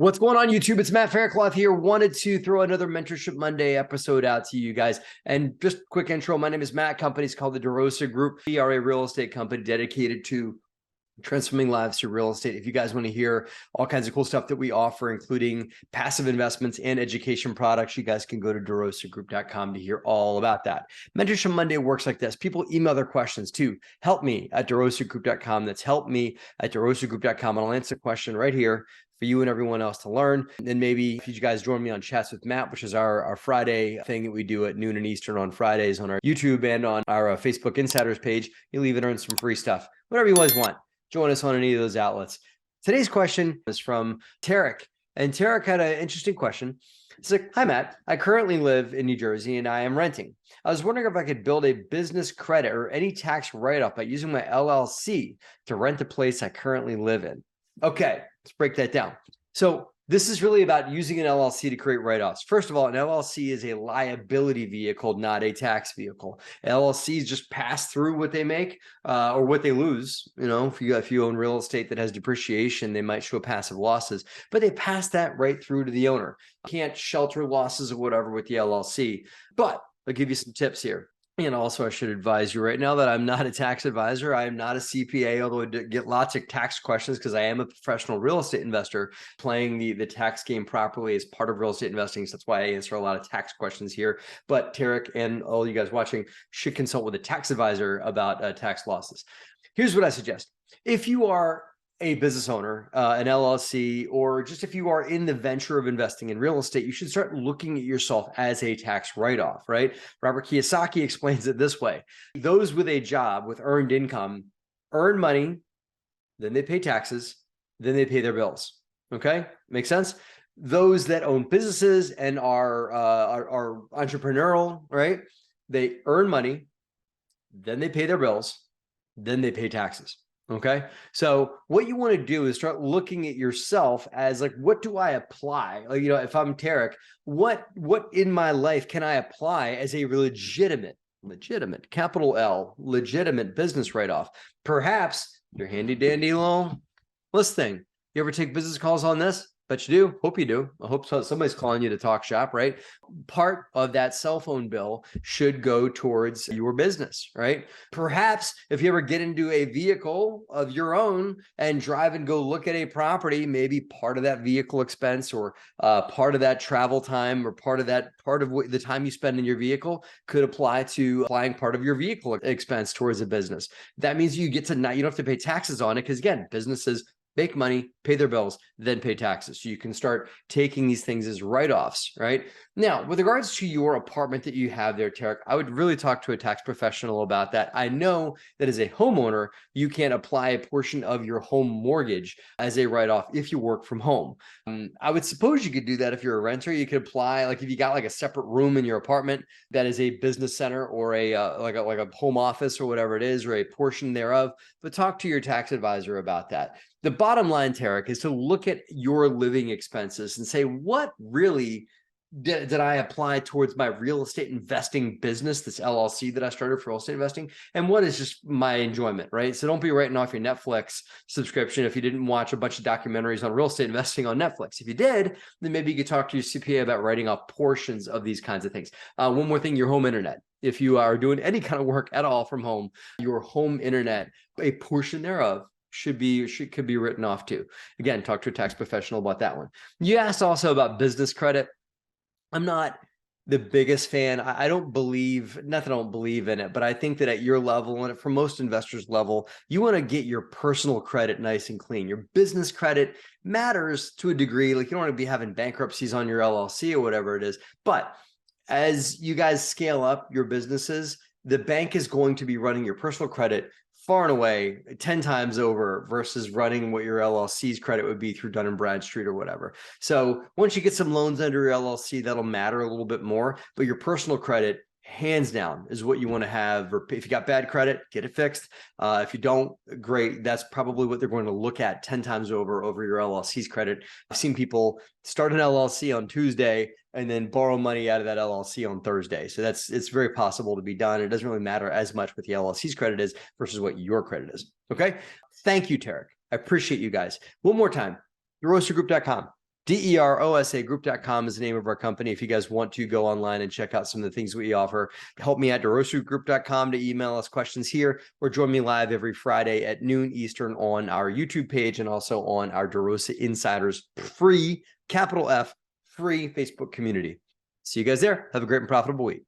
What's going on, YouTube? It's Matt Faircloth here. Wanted to throw another Mentorship Monday episode out to you guys. And just quick intro, my name is Matt. Company's called the DeRosa Group. We are a real estate company dedicated to transforming lives through real estate. If you guys want to hear all kinds of cool stuff that we offer, including passive investments and education products, you guys can go to DeRosaGroup.com to hear all about that. Mentorship Monday works like this. People email their questions to helpme@DeRosaGroup.com. That's helpme@DeRosaGroup.com. And I'll answer the question right here for you and everyone else to learn. And maybe if you guys join me on Chats with Matt, which is our Friday thing that we do at noon and Eastern on Fridays on our YouTube and on our Facebook Insiders page, you'll even earn some free stuff. Whatever you guys want, join us on any of those outlets. Today's question is from Tarek. And Tarek had an interesting question. It's like, hi, Matt. I currently live in New Jersey and I am renting. I was wondering if I could build a business credit or any tax write-off by using my LLC to rent the place I currently live in. Okay, let's break that down. So this is really about using an LLC to create write-offs. First of all, an LLC is a liability vehicle, not a tax vehicle. LLCs just pass through what they make or what they lose. You know, if you own real estate that has depreciation, they might show passive losses, but they pass that right through to the owner. You can't shelter losses or whatever with the LLC, but I'll give you some tips here. And also, I should advise you right now that I'm not a tax advisor. I am not a CPA, although I get lots of tax questions because I am a professional real estate investor playing the tax game properly as part of real estate investing. So that's why I answer a lot of tax questions here. But Tarek and all you guys watching should consult with a tax advisor about tax losses. Here's what I suggest. If you are a business owner, an LLC, or just if you are in the venture of investing in real estate, you should start looking at yourself as a tax write-off, right? Robert Kiyosaki explains it this way. Those with a job with earned income earn money, then they pay taxes, then they pay their bills. Okay, makes sense? Those that own businesses and are entrepreneurial, right? They earn money, then they pay their bills, then they pay taxes. Okay. So what you want to do is start looking at yourself as like, what do I apply? Like, if I'm Tarek, what in my life can I apply as a legitimate, capital L, legitimate business write-off? Perhaps your handy dandy little list thing. You ever take business calls on this? Bet you do. Hope you do. I hope somebody's calling you to talk shop, right? Part of that cell phone bill should go towards your business, right? Perhaps if you ever get into a vehicle of your own and drive and go look at a property, maybe part of that vehicle expense or part of that travel time or part of the time you spend in your vehicle could apply to applying part of your vehicle expense towards a business. That means you get to you don't have to pay taxes on it because, again, businesses make money, pay their bills, then pay taxes. So you can start taking these things as write-offs, right? Now, with regards to your apartment that you have there, Tarek, I would really talk to a tax professional about that. I know that as a homeowner, you can apply a portion of your home mortgage as a write-off if you work from home. I would suppose you could do that if you're a renter. You could apply, like if you got like a separate room in your apartment that is a business center or like a home office or whatever it is, or a portion thereof, but talk to your tax advisor about that. The bottom line, Tarek, is to look at your living expenses and say, what really did I apply towards my real estate investing business, this LLC that I started for real estate investing? And what is just my enjoyment, right? So don't be writing off your Netflix subscription if you didn't watch a bunch of documentaries on real estate investing on Netflix. If you did, then maybe you could talk to your CPA about writing off portions of these kinds of things. One more thing, your home internet. If you are doing any kind of work at all from home, your home internet, a portion thereof could be written off too. Again, talk to a tax professional about that one. You asked also about business credit. I'm not the biggest fan. I don't believe, not that I don't believe in it, but I think that at your level and for most investors' level, you want to get your personal credit nice and clean. Your business credit matters to a degree. Like you don't want to be having bankruptcies on your LLC or whatever it is. But as you guys scale up your businesses, the bank is going to be running your personal credit far and away 10 times over versus running what your LLC's credit would be through Dun & Bradstreet or whatever. So once you get some loans under your LLC, that'll matter a little bit more, but your personal credit, hands down, is what you want to have. Or if you got bad credit, get it fixed. If you don't, great. That's probably what they're going to look at 10 times over your LLC's credit. I've seen people start an LLC on Tuesday and then borrow money out of that LLC on Thursday. So it's very possible to be done. It doesn't really matter as much what the LLC's credit is versus what your credit is. Okay. Thank you, Tarek. I appreciate you guys. One more time, DeRosaGroup.com. DEROSAgroup.com is the name of our company. If you guys want to go online and check out some of the things we offer, help me at DeRosaGroup.com to email us questions here, or join me live every Friday at noon Eastern on our YouTube page and also on our DeRosa Insiders free, capital F, free Facebook community. See you guys there. Have a great and profitable week.